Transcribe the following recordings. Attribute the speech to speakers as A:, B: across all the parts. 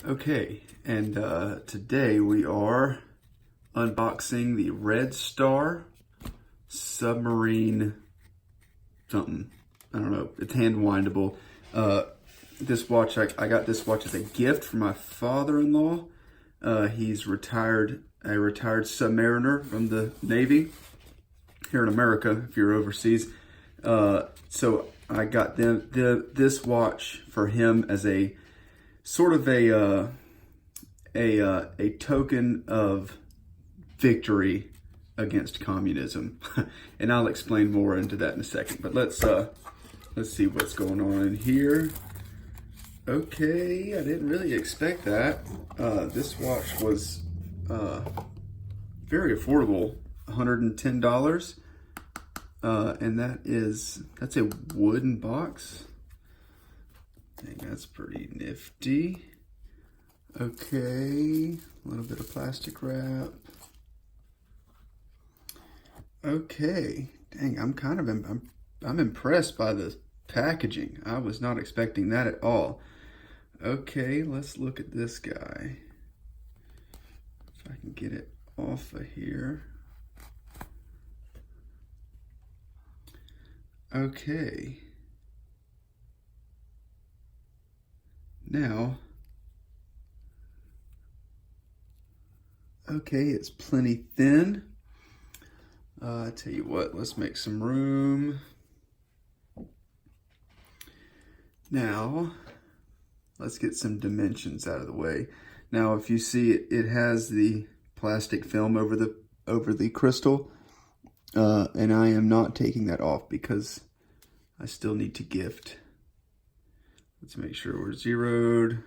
A: Okay, and today we are unboxing the Red Star Submarine something. I don't know. It's hand windable. This watch, I got this watch as a gift from my father-in-law. He's a retired submariner from the Navy here in America, if you're overseas. So I got this watch for him as a sort of a token of victory against communism, and I'll explain more into that in a second. But let's see what's going on in here. Okay, I didn't really expect that. This watch was very affordable, $110, and that's a wooden box. I think that's pretty nifty. Okay, a little bit of plastic wrap. Okay, dang, I'm impressed by the packaging. I was not expecting that at all. Okay, let's look at this guy. If I can get it off of here. Okay. Now, okay, it's plenty thin. I tell you what, let's make some room. Now, let's get some dimensions out of the way. Now, if you see it has the plastic film over the crystal, and I am not taking that off because I still need to gift. Let's make sure we're zeroed.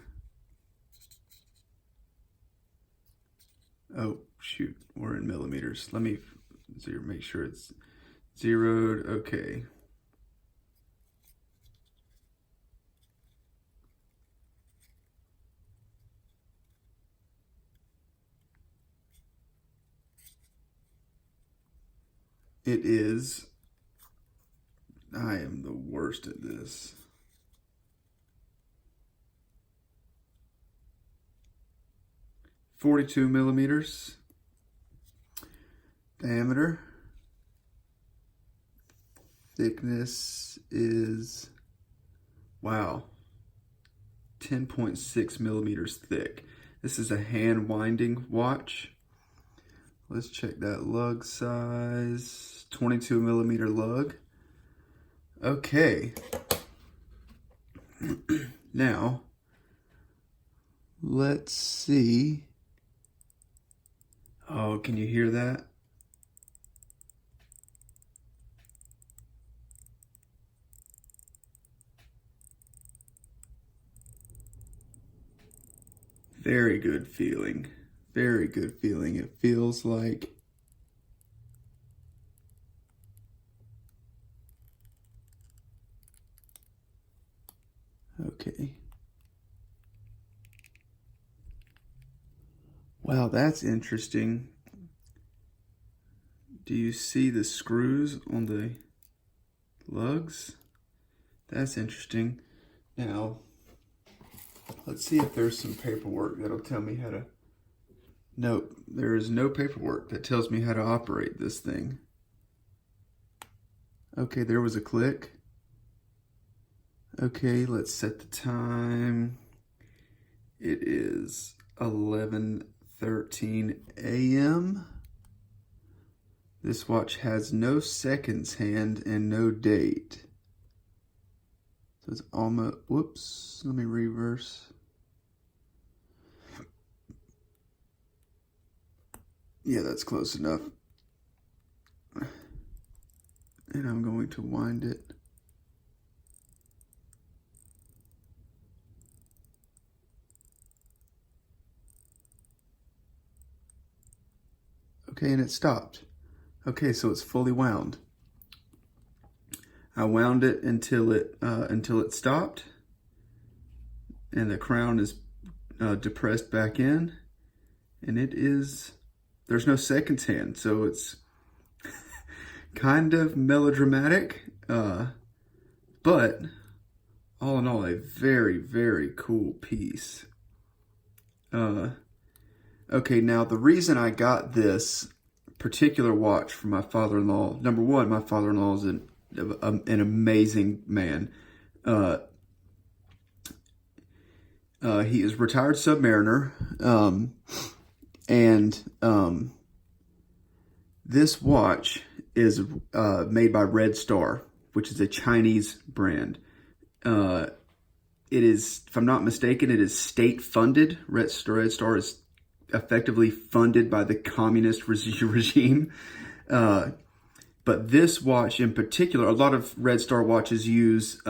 A: Oh, shoot, we're in millimeters. Let me make sure it's zeroed. Okay. It is. I am the worst at this. .42 millimeters diameter. Thickness is, wow, 10.6 millimeters thick. This is a hand winding watch. Let's check that lug size. 22 millimeter lug. Okay. Now, let's see. Oh, can you hear that? Very good feeling. Very good feeling. It feels like okay. Wow, that's interesting. Do you see the screws on the lugs? That's interesting. Now, let's see if there's some paperwork that'll tell me how to... Nope, there is no paperwork that tells me how to operate this thing. Okay, there was a click. Okay, let's set the time. It is 11:13 a.m. This watch has no seconds hand and no date. So it's almost, whoops, let me reverse. Yeah, that's close enough. And I'm going to wind it. Okay, and it stopped. Okay, so it's fully wound. I wound it until it stopped, and the crown is depressed back in, and there's no seconds hand, so it's kind of melodramatic, but all in all, a very, very cool piece. Okay, now the reason I got this particular watch from my father-in-law, number one, my father-in-law is an amazing man. He is retired submariner, and this watch is made by Red Star, which is a Chinese brand. It is, if I'm not mistaken, it is state-funded. Red Star is effectively funded by the communist regime. But this watch in particular, a lot of Red Star watches use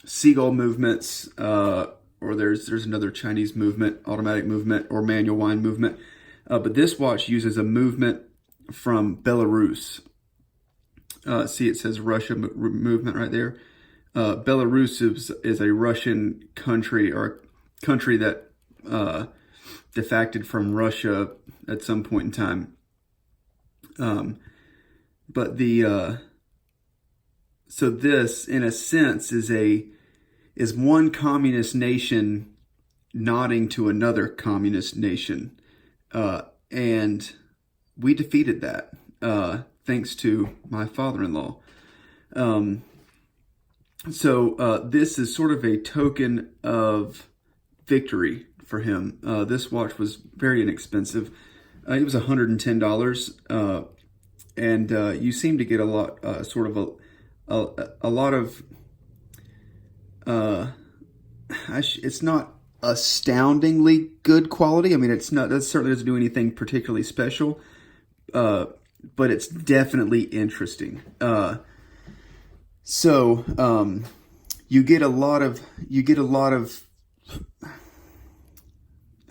A: seagull movements, or there's another Chinese movement, automatic movement, or manual wind movement. But this watch uses a movement from Belarus. See, it says Russia movement right there. Belarus is a Russian country, or a country that defected from Russia at some point in time. But so this, in a sense, is one communist nation nodding to another communist nation, and we defeated that thanks to my father-in-law. So this is sort of a token of victory for him. This watch was very inexpensive. It was $110, and you seem to get a lot, a lot of. It's not astoundingly good quality. I mean, it's not. That certainly doesn't do anything particularly special, but it's definitely interesting. So you get a lot of,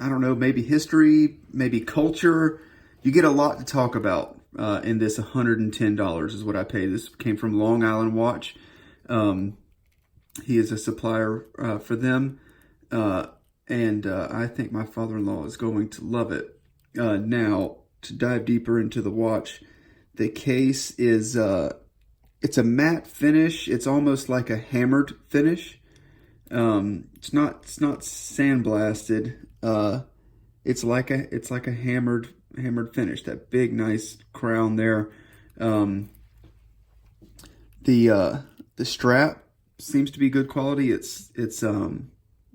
A: I don't know, maybe history, maybe culture. You get a lot to talk about in this $110 is what I paid. This came from Long Island Watch. He is a supplier for them, and I think my father-in-law is going to love it. Now, to dive deeper into the watch, the case is it's a matte finish. It's almost like a hammered finish. It's not sandblasted. It's like a hammered finish. That big nice crown there. The strap seems to be good quality. It's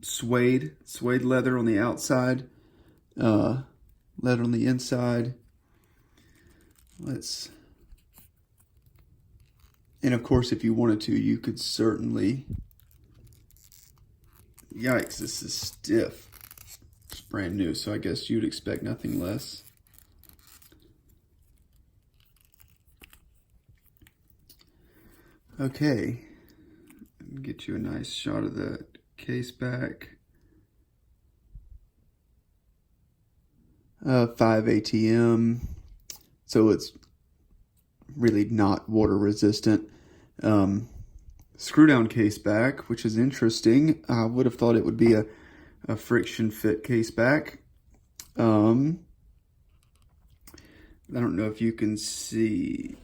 A: suede leather on the outside, leather on the inside. And of course, if you wanted to, you could certainly. Yikes! This is stiff. It's brand new, so I guess you'd expect nothing less. Okay, get you a nice shot of the case back. 5 ATM, so it's really not water resistant. Screw down case back, which is interesting. I would have thought it would be a friction fit case back. I don't know if you can see.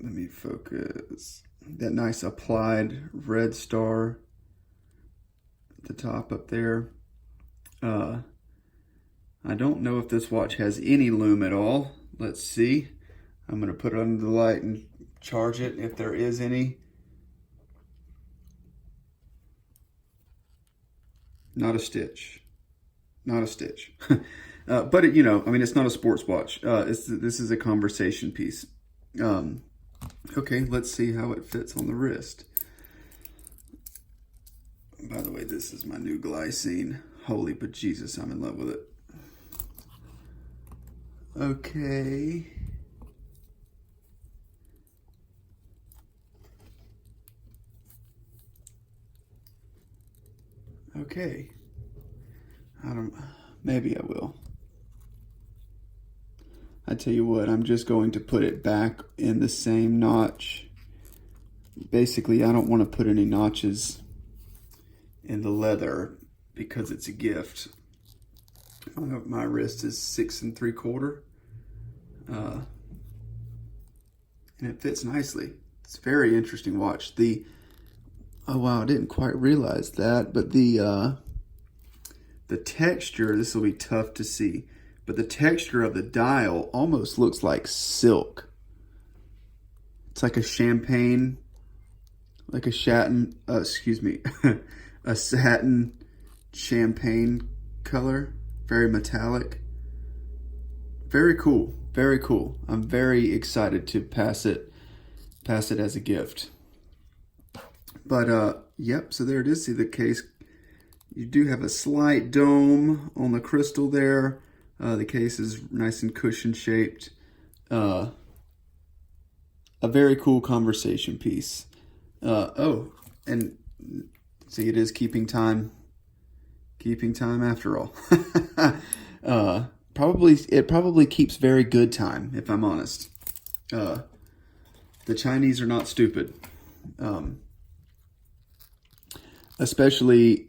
A: Let me focus. That nice applied Red Star at the top up there. I don't know if this watch has any lume at all. Let's see. I'm going to put it under the light and charge it if there is any. Not a stitch. Not a stitch. But it, I mean, it's not a sports watch. This is a conversation piece. Okay, let's see how it fits on the wrist. By the way, this is my new glycine. Holy bejesus, I'm in love with it. Okay. Okay. Maybe I will. I tell you what, I'm just going to put it back in the same notch. Basically, I don't want to put any notches in the leather because it's a gift. My wrist is 6 3/4, and it fits nicely. It's a very interesting watch. Oh wow, I didn't quite realize that, but the texture, this will be tough to see, but the texture of the dial almost looks like silk. It's like a champagne, like a satin, a satin champagne color, very metallic. Very cool, very cool. I'm very excited to pass it as a gift. But yep, so there it is. See the case. You do have a slight dome on the crystal there. The case is nice and cushion shaped. A very cool conversation piece. Oh, and see, it is keeping time. Keeping time after all. It probably keeps very good time, if I'm honest. The Chinese are not stupid. Especially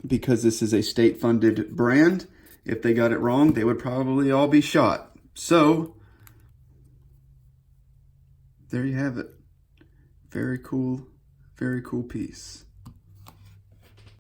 A: because this is a state-funded brand. If they got it wrong, they would probably all be shot. So, there you have it. Very cool piece.